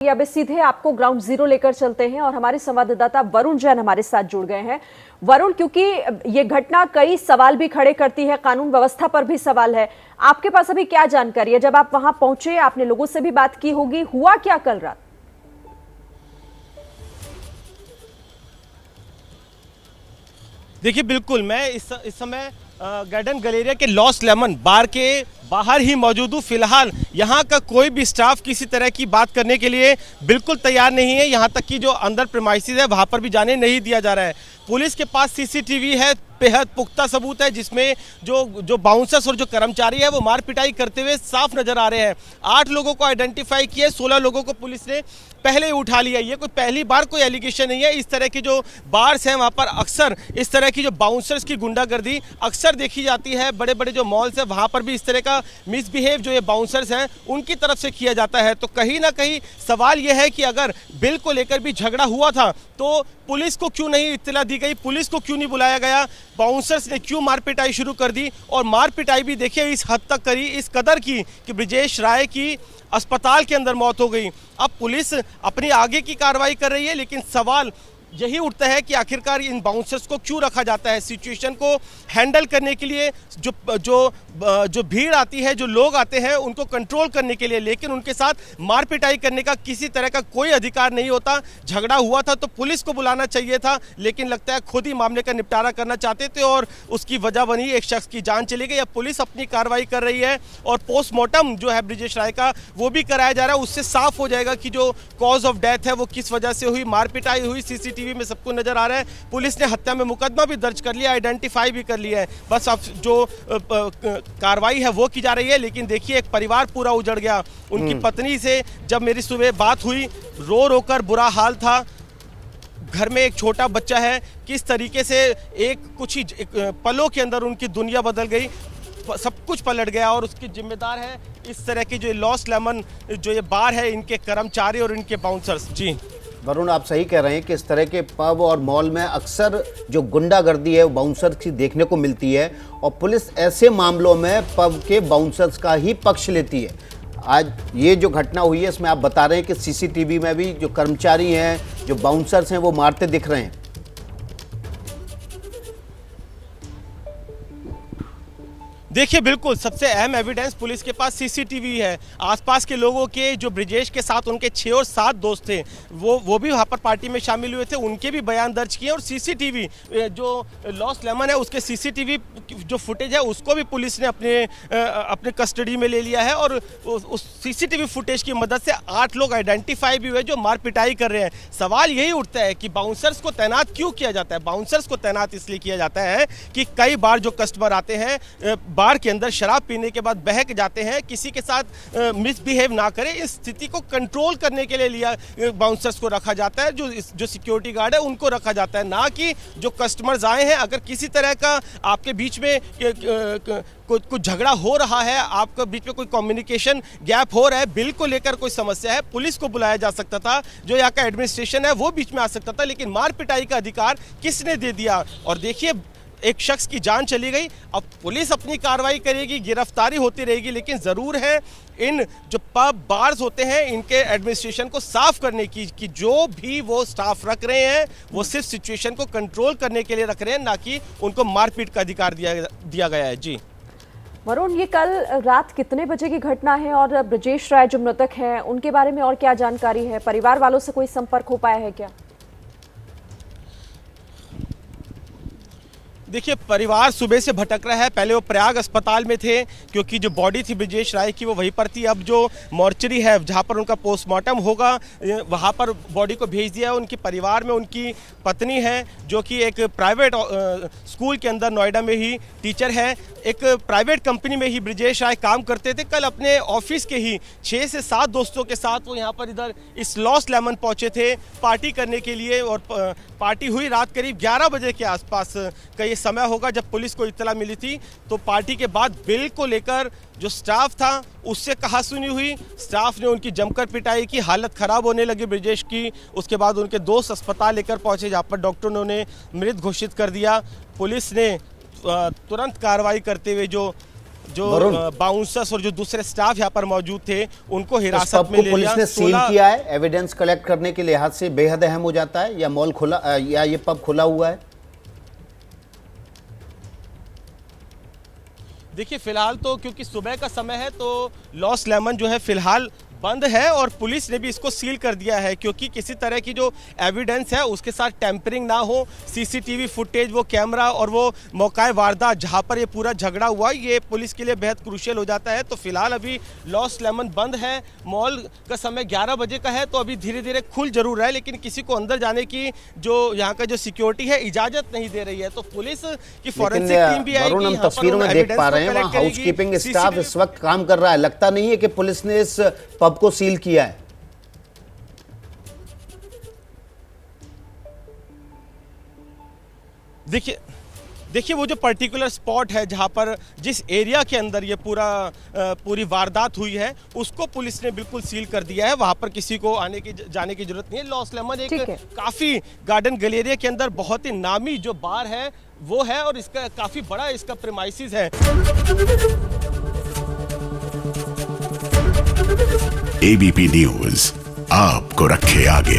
अब सीधे आपको ग्राउंड जीरो लेकर चलते हैं और हमारे संवाददाता वरुण जैन हमारे साथ जुड़ गए हैं। वरुण, क्योंकि ये घटना कई सवाल भी खड़े करती है, कानून व्यवस्था पर भी सवाल है, आपके पास अभी क्या जानकारी है? जब आप वहां पहुंचे, आपने लोगों से भी बात की होगी, हुआ क्या कल रात? देखिए, बिल्कुल मैं इस समय गार्डन गैलेरिया के लॉस्ट लेमन बार के बाहर ही मौजूद हूँ। फिलहाल यहाँ का कोई भी स्टाफ किसी तरह की बात करने के लिए बिल्कुल तैयार नहीं है। यहाँ तक कि जो अंदर प्रीमाइसेस है वहाँ पर भी जाने नहीं दिया जा रहा है। पुलिस के पास सीसीटीवी है, बेहद पुख्ता सबूत है, जिसमें जो बाउंसर्स और जो कर्मचारी है वो मार पिटाई करते हुए साफ नजर आ रहे हैं। 8 लोगों को आइडेंटिफाई किया, 16 लोगों को पुलिस ने पहले ही उठा लिया। ये कोई पहली बार कोई एलिगेशन नहीं है। इस तरह की जो बार्स हैं वहाँ पर अक्सर इस तरह की जो बाउंसर्स की गुंडागर्दी अक्सर देखी जाती है। बड़े बड़े जो मॉल्स हैं वहाँ पर भी इस तरह का मिसबिहेव जो ये बाउंसर्स हैं उनकी तरफ से किया जाता है। तो कहीं ना कहीं सवाल ये है कि अगर बिल को लेकर भी झगड़ा हुआ था तो पुलिस को क्यों नहीं इत्तला दी गई, पुलिस को क्यों नहीं बुलाया गया, बाउंसर्स ने क्यों मार पिटाई शुरू कर दी। और मार पिटाई भी देखिए इस हद तक करी, इस कदर की कि ब्रिजेश राय की अस्पताल के अंदर मौत हो गई। अब पुलिस अपनी आगे की कार्रवाई कर रही है, लेकिन सवाल यही उठता है कि आखिरकार इन बाउंसर्स को क्यों रखा जाता है। सिचुएशन को हैंडल करने के लिए जो भीड़ आती है, जो लोग आते हैं उनको कंट्रोल करने के लिए, लेकिन उनके साथ मार पिटाई करने का किसी तरह का कोई अधिकार नहीं होता। झगड़ा हुआ था तो पुलिस को बुलाना चाहिए था, लेकिन लगता है खुद ही मामले का निपटारा करना चाहते थे और उसकी वजह बनी एक शख्स की जान चली गई। अब पुलिस अपनी कार्रवाई कर रही है और पोस्टमार्टम जो है ब्रिजेश राय का वो भी कराया जा रहा है। उससे साफ हो जाएगा कि जो कॉज ऑफ डेथ है वो किस वजह से हुई, मार पिटाई हुई। सीसीटीवी में सबको नजर आ रहा है। पुलिस ने हत्या में मुकदमा भी दर्ज कर लिया, आइडेंटिफाई भी कर लिया है। बस अब जो कार्रवाई है वो की जा रही है। लेकिन देखिए, एक परिवार पूरा उजड़ गया। उनकी पत्नी से जब मेरी सुबह बात हुई, रो रो कर बुरा हाल था। घर में एक छोटा बच्चा है, किस तरीके से कुछ ही पलों के अंदर उनकी दुनिया बदल गई, सब कुछ पलट गया। और उसकी जिम्मेदार है इस तरह की जो लॉस्ट लेमन जो ये बार है, इनके कर्मचारी और इनके बाउंसर्स। जी वरुण, आप सही कह रहे हैं कि इस तरह के पब और मॉल में अक्सर जो गुंडागर्दी है वो बाउंसर्स की देखने को मिलती है और पुलिस ऐसे मामलों में पब के बाउंसर्स का ही पक्ष लेती है। आज ये जो घटना हुई है इसमें आप बता रहे हैं कि सीसीटीवी में भी जो कर्मचारी हैं, जो बाउंसर्स हैं, वो मारते दिख रहे हैं। देखिए, बिल्कुल सबसे अहम एविडेंस पुलिस के पास सीसीटीवी है। आसपास के लोगों के जो ब्रिजेश के साथ उनके 6 और 7 दोस्त थे वो भी वहाँ पर पार्टी में शामिल हुए थे, उनके भी बयान दर्ज किए। और सीसीटीवी जो लॉस्ट लेमन है उसके सीसीटीवी जो फुटेज है उसको भी पुलिस ने अपने कस्टडी में ले लिया है। और उस सीसीटीवी फुटेज की मदद से 8 लोग आइडेंटिफाई भी हुए जो मार पिटाई कर रहे हैं। सवाल यही उठता है कि बाउंसर्स को तैनात क्यों किया जाता है। बाउंसर्स को तैनात इसलिए किया जाता है कि कई बार जो कस्टमर आते हैं बार के अंदर शराब पीने के बाद बहक जाते हैं, किसी के साथ मिसबिहेव ना करें, इस स्थिति को कंट्रोल करने के लिए बाउंसर्स को रखा जाता है। जो सिक्योरिटी गार्ड है उनको रखा जाता है, ना कि जो कस्टमर्स आए हैं। अगर किसी तरह का आपके बीच में कुछ झगड़ा हो रहा है, आपके बीच में कोई कम्युनिकेशन गैप हो रहा है, बिल को लेकर कोई समस्या है, पुलिस को बुलाया जा सकता था, जो यहाँ का एडमिनिस्ट्रेशन है वो बीच में आ सकता था। लेकिन मार पिटाई का अधिकार किसने दे दिया। और देखिए, एक शख्स की जान चली गई। अब पुलिस अपनी कार्रवाई करेगी, गिरफ्तारी होती रहेगी, लेकिन ज़रूर है इन जो पब बार्स होते हैं इनके एडमिनिस्ट्रेशन को साफ करने की कि जो भी वो स्टाफ रख रहे हैं वो सिर्फ सिचुएशन को कंट्रोल करने के लिए रख रहे हैं, ना कि उनको मारपीट का अधिकार दिया गया है। जी वरुण, ये कल रात कितने बजे की घटना है और ब्रिजेश राय जो मृतक हैं उनके बारे में और क्या जानकारी है? परिवार वालों से कोई संपर्क हो पाया है क्या? देखिए, परिवार सुबह से भटक रहा है। पहले वो प्रयाग अस्पताल में थे क्योंकि जो बॉडी थी ब्रिजेश राय की वो वहीं पर थी। अब जो मॉर्चरी है जहाँ पर उनका पोस्टमार्टम होगा वहाँ पर बॉडी को भेज दिया है। उनके परिवार में उनकी पत्नी है जो कि एक प्राइवेट स्कूल के अंदर नोएडा में ही टीचर है। एक प्राइवेट कंपनी में ही ब्रिजेश राय काम करते थे। कल अपने ऑफिस के ही 6 से 7 दोस्तों के साथ वो यहाँ पर इधर इस लॉस्ट लेमन पहुँचे थे पार्टी करने के लिए। और पार्टी हुई रात करीब 11 बजे के आसपास का ये समय होगा जब पुलिस को इत्तला मिली थी। तो पार्टी के बाद बिल को लेकर जो स्टाफ था उससे कहासुनी हुई। स्टाफ ने उनकी जमकर पिटाई की, हालत ख़राब होने लगी ब्रिजेश की। उसके बाद उनके दोस्त अस्पताल लेकर पहुंचे जहाँ पर डॉक्टरों ने उन्हें मृत घोषित कर दिया। पुलिस ने तुरंत कार्रवाई करते हुए जो जो वरुण। बाउंसर्स और जो दूसरे स्टाफ यहाँ पर मौजूद थे उनको इस हिरासत पब में को ले पुलिस लिया। ने सील 16 किया है, एविडेंस कलेक्ट करने के लिहाज से बेहद अहम हो जाता है, या मॉल खुला या ये पब खुला हुआ है? देखिए फिलहाल तो क्योंकि सुबह का समय है तो लॉस्ट लेमन जो है फिलहाल बंद है और पुलिस ने भी इसको सील कर दिया है, क्योंकि किसी तरह की जो एविडेंस है उसके साथ टेम्परिंग ना हो। सीसीटीवी फुटेज, वो कैमरा और वो मौकाए वारदात जहां पर ये पूरा झगड़ा हुआ, ये पुलिस के लिए बेहद क्रूशियल हो जाता है। तो फिलहाल अभी लॉस्ट लेमन बंद है। मॉल का समय 11 बजे का है, तो अभी धीरे धीरे खुल जरूर रहा है, लेकिन किसी को अंदर जाने की जो यहाँ का जो सिक्योरिटी है इजाजत नहीं दे रही है। तो पुलिस की फॉरेंसिक टीम भी आएगी। वरुण, हम यहाँ पर तस्वीरों में उन देख evidence पा को रहे हैं वहाँ collect करेगी। हाउसकीपिंग स्टाफ CCTV इस वक्त काम कर रहा है। लगता नहीं है कि पुलिस ने इस पब को सील किया है। देखिए वो जो पर्टिकुलर स्पॉट है जहां पर जिस एरिया के अंदर ये पूरी वारदात हुई है उसको पुलिस ने बिल्कुल सील कर दिया है। वहां पर किसी को आने की जाने की जरूरत नहीं है। लॉस्ट लेमन एक काफी गार्डन गैलेरिया के अंदर बहुत ही नामी जो बार है वो है और इसका काफी बड़ा इसका प्रेमाइसिस है। एबीपी न्यूज आपको रखे आगे।